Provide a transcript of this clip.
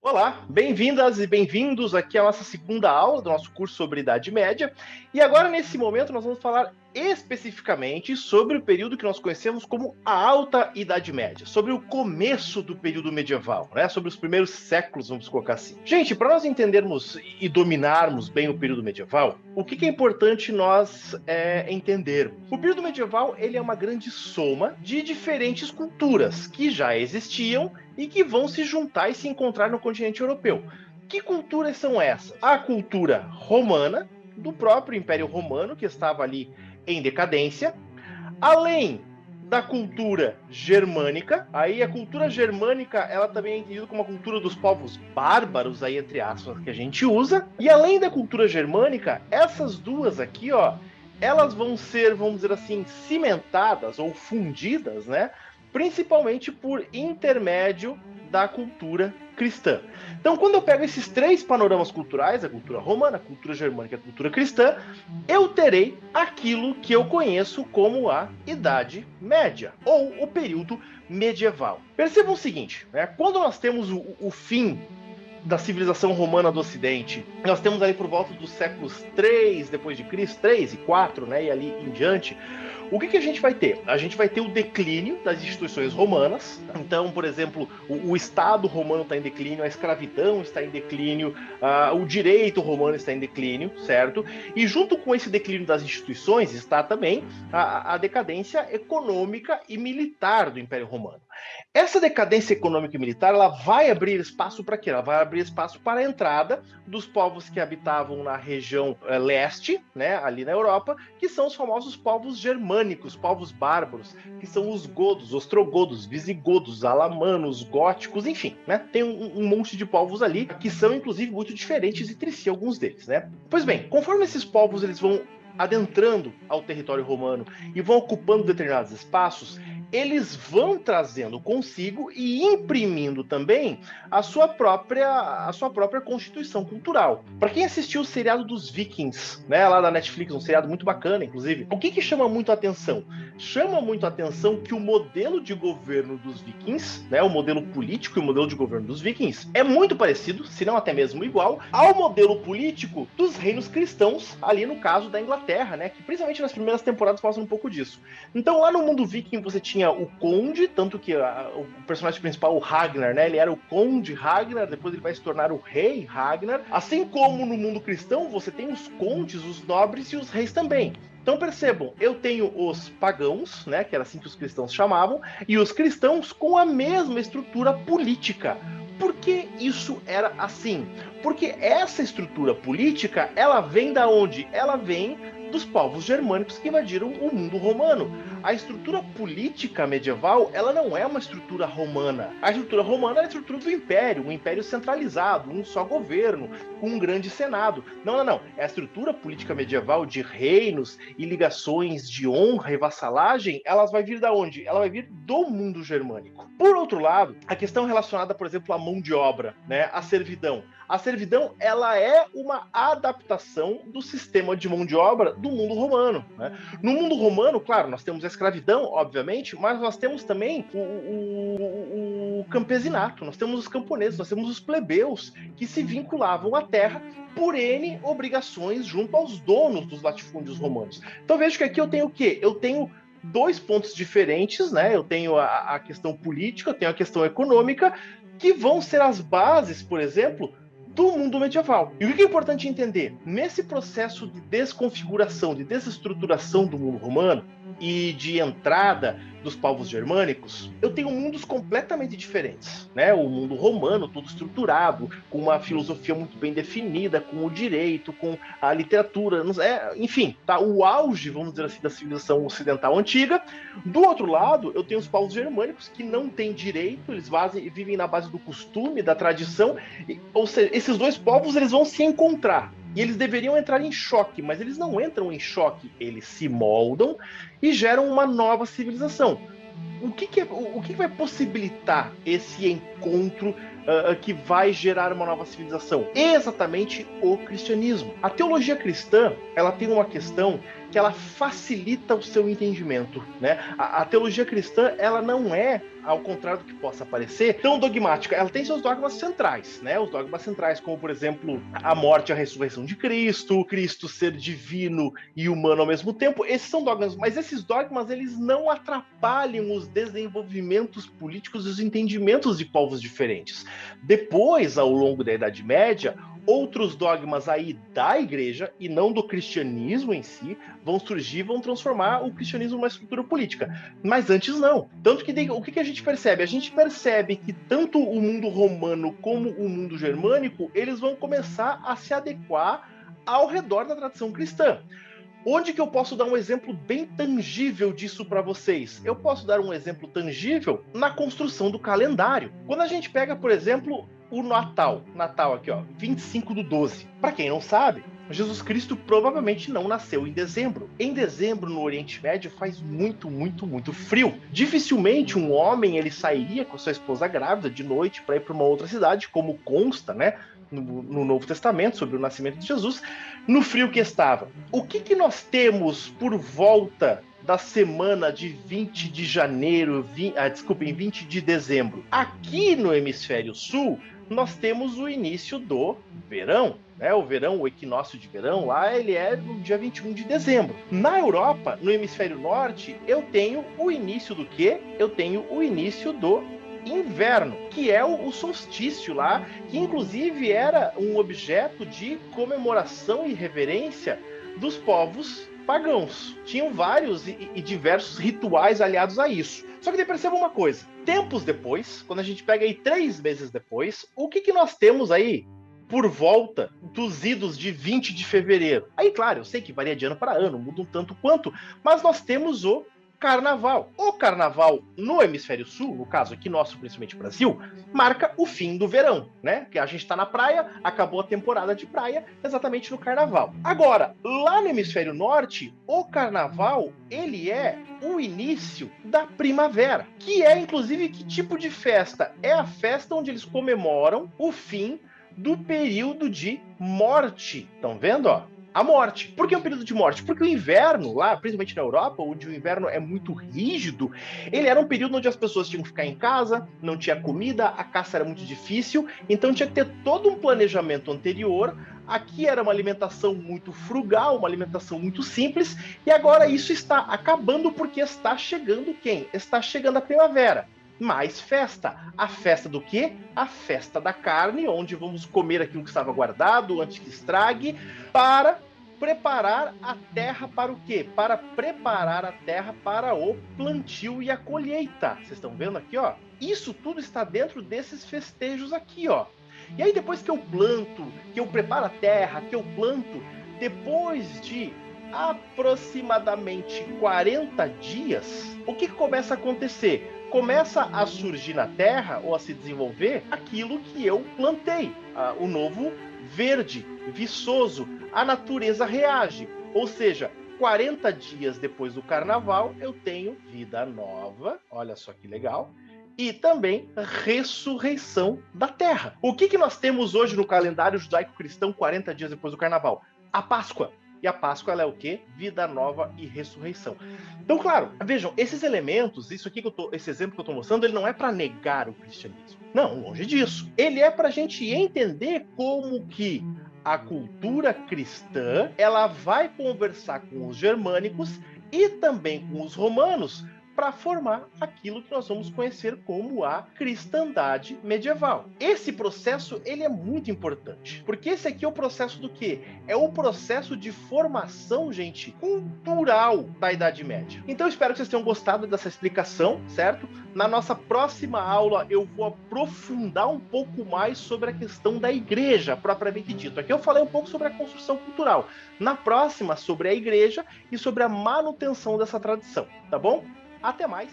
Olá, bem-vindas e bem-vindos aqui à nossa segunda aula do nosso curso sobre Idade Média. E agora, nesse momento, nós vamos falar especificamente sobre o período que nós conhecemos como a Alta Idade Média, sobre o começo do período medieval, né? Sobre os primeiros séculos, vamos colocar assim. Gente, para nós entendermos e dominarmos bem o período medieval, o que é importante nós entendermos? O período medieval ele é uma grande soma de diferentes culturas que já existiam e que vão se juntar e se encontrar no continente europeu. Que culturas são essas? A cultura romana, do próprio Império Romano, que estava ali em decadência, além da cultura germânica. Aí a cultura germânica, ela também é entendida como a cultura dos povos bárbaros, aí entre aspas, que a gente usa. E além da cultura germânica, essas duas aqui, ó, elas vão ser, vamos dizer assim, cimentadas ou fundidas, né? Principalmente por intermédio da cultura cristã. Então, quando eu pego esses três panoramas culturais, a cultura romana, a cultura germânica e a cultura cristã, eu terei aquilo que eu conheço como a Idade Média, ou o período medieval. Percebam o seguinte, né? Quando nós temos o fim da civilização romana do Ocidente, nós temos ali por volta dos séculos 3 depois de Cristo, 3 e 4, né, e ali em diante. O que a gente vai ter? A gente vai ter o declínio das instituições romanas. Então, por exemplo, o Estado romano está em declínio, a escravidão está em declínio, o direito romano está em declínio, certo? E junto com esse declínio das instituições está também a decadência econômica e militar do Império Romano. Essa decadência econômica e militar, ela vai abrir espaço para quê? Ela vai abrir espaço para a entrada dos povos que habitavam na região leste, né, ali na Europa, que são os famosos povos germânicos, povos bárbaros, que são os godos, ostrogodos, visigodos, alamanos, góticos, enfim, né? Tem um monte de povos ali que são, inclusive, muito diferentes entre si, alguns deles, né? Pois bem, conforme esses povos eles vão adentrando ao território romano e vão ocupando determinados espaços, eles vão trazendo consigo e imprimindo também a sua própria constituição cultural. Para quem assistiu o seriado dos Vikings, né, lá da Netflix, um seriado muito bacana, inclusive, o que chama muito a atenção? Chama muito a atenção que o modelo de governo dos Vikings, né, o modelo político e o modelo de governo dos Vikings, é muito parecido, se não até mesmo igual, ao modelo político dos reinos cristãos, ali no caso da Inglaterra, né, que principalmente nas primeiras temporadas mostra um pouco disso. Então lá no mundo viking você tinha o conde, tanto que o personagem principal, o Ragnar, né, ele era o conde Ragnar, depois ele vai se tornar o rei Ragnar. Assim como no mundo cristão, você tem os condes, os nobres e os reis também. Então percebam, eu tenho os pagãos, né, que era assim que os cristãos chamavam, e os cristãos com a mesma estrutura política. Por que isso era assim? Porque essa estrutura política, ela vem da onde? Ela vem dos povos germânicos que invadiram o mundo romano. A estrutura política medieval, ela não é uma estrutura romana. A estrutura romana é a estrutura do império, um império centralizado, um só governo, com um grande senado. Não. É a estrutura política medieval de reinos e ligações de honra e vassalagem, elas vai vir da onde? Ela vai vir do mundo germânico. Por outro lado, a questão relacionada, por exemplo, à mão de obra, né, à servidão. A servidão, ela é uma adaptação do sistema de mão de obra do mundo romano, né? No mundo romano, claro, nós temos a escravidão, obviamente, mas nós temos também o campesinato, nós temos os camponeses, nós temos os plebeus que se vinculavam à terra por N obrigações junto aos donos dos latifúndios romanos. Então veja que aqui eu tenho o quê? Eu tenho dois pontos diferentes, né? Eu tenho a questão política, eu tenho a questão econômica, que vão ser as bases, por exemplo, do mundo medieval. E o que é importante entender? Nesse processo de desconfiguração, de desestruturação do mundo romano e de entrada dos povos germânicos, eu tenho mundos completamente diferentes, né? O mundo romano, todo estruturado, com uma filosofia muito bem definida, com o direito, com a literatura, enfim, tá? O auge, vamos dizer assim, da civilização ocidental antiga. Do outro lado, eu tenho os povos germânicos que não têm direito, eles vivem na base do costume, da tradição, ou seja, esses dois povos eles vão se encontrar. E eles deveriam entrar em choque, mas eles não entram em choque, eles se moldam e geram uma nova civilização. O que vai possibilitar esse encontro que vai gerar uma nova civilização? Exatamente o cristianismo. A teologia cristã, ela tem uma questão que ela facilita o seu entendimento, né? A teologia cristã, ela não é, ao contrário do que possa parecer, tão dogmática. Ela tem seus dogmas centrais, né? Os dogmas centrais, como, por exemplo, a morte e a ressurreição de Cristo, Cristo ser divino e humano ao mesmo tempo. Esses são dogmas, mas esses dogmas, eles não atrapalham os desenvolvimentos políticos e os entendimentos de povos diferentes. Depois, ao longo da Idade Média, outros dogmas aí da igreja, e não do cristianismo em si, vão surgir, vão transformar o cristianismo numa estrutura política. Mas antes não. Tanto que o que a gente percebe? A gente percebe que tanto o mundo romano como o mundo germânico, eles vão começar a se adequar ao redor da tradição cristã. Onde que eu posso dar um exemplo bem tangível disso para vocês? Eu posso dar um exemplo tangível na construção do calendário. Quando a gente pega, por exemplo, o Natal aqui, ó, 25/12. Para quem não sabe, Jesus Cristo provavelmente não nasceu em dezembro. Em dezembro, no Oriente Médio, faz muito, muito, muito frio. Dificilmente um homem ele sairia com sua esposa grávida de noite para ir para uma outra cidade, como consta, né, no Novo Testamento, sobre o nascimento de Jesus, no frio que estava. O que nós temos por volta da semana de 20 de janeiro, 20 de dezembro? Aqui no Hemisfério Sul, nós temos o início do verão, né? O verão, o equinócio de verão, lá ele é no dia 21 de dezembro. Na Europa, no Hemisfério Norte, eu tenho o início do quê? Eu tenho o início do inverno, que é o solstício lá, que inclusive era um objeto de comemoração e reverência dos povos pagãos. Tinham vários e diversos rituais aliados a isso. Só que daí perceba uma coisa, tempos depois, quando a gente pega aí 3 meses depois, o que nós temos aí por volta dos idos de 20 de fevereiro? Aí, claro, eu sei que varia de ano para ano, muda um tanto quanto, mas nós temos o Carnaval. O Carnaval no Hemisfério Sul, no caso aqui nosso, principalmente Brasil, marca o fim do verão, né? Que a gente está na praia, acabou a temporada de praia, exatamente no Carnaval. Agora, lá no Hemisfério Norte, o Carnaval, ele é o início da primavera, que é, inclusive, que tipo de festa? É a festa onde eles comemoram o fim do período de morte. Estão vendo, ó? A morte. Por que um período de morte? Porque o inverno, lá, principalmente na Europa, onde o inverno é muito rígido, ele era um período onde as pessoas tinham que ficar em casa, não tinha comida, a caça era muito difícil, então tinha que ter todo um planejamento anterior. Aqui era uma alimentação muito frugal, uma alimentação muito simples, e agora isso está acabando porque está chegando quem? Está chegando a primavera. Mais festa. A festa do quê? A festa da carne, onde vamos comer aquilo que estava guardado antes que estrague, para preparar a terra para o quê? Para preparar a terra para o plantio e a colheita. Vocês estão vendo aqui, ó? Isso tudo está dentro desses festejos aqui, ó. E aí depois que eu planto, que eu preparo a terra, que eu planto, depois de aproximadamente 40 dias, o que começa a acontecer? Começa a surgir na terra, ou a se desenvolver, aquilo que eu plantei. O novo verde, viçoso. A natureza reage. Ou seja, 40 dias depois do carnaval, eu tenho vida nova. Olha só que legal. E também ressurreição da terra. O que nós temos hoje no calendário judaico-cristão 40 dias depois do carnaval? A Páscoa. E a Páscoa, ela é o quê? Vida nova e ressurreição. Então, claro, vejam, esses elementos, esse exemplo que eu estou mostrando, ele não é para negar o cristianismo. Não, longe disso. Ele é para a gente entender como que a cultura cristã, ela vai conversar com os germânicos e também com os romanos, para formar aquilo que nós vamos conhecer como a cristandade medieval. Esse processo, ele é muito importante, porque esse aqui é o processo do quê? É o processo de formação, gente, cultural da Idade Média. Então eu espero que vocês tenham gostado dessa explicação, certo? Na nossa próxima aula eu vou aprofundar um pouco mais sobre a questão da igreja, propriamente dito. Aqui eu falei um pouco sobre a construção cultural. Na próxima, sobre a igreja e sobre a manutenção dessa tradição, tá bom? Até mais!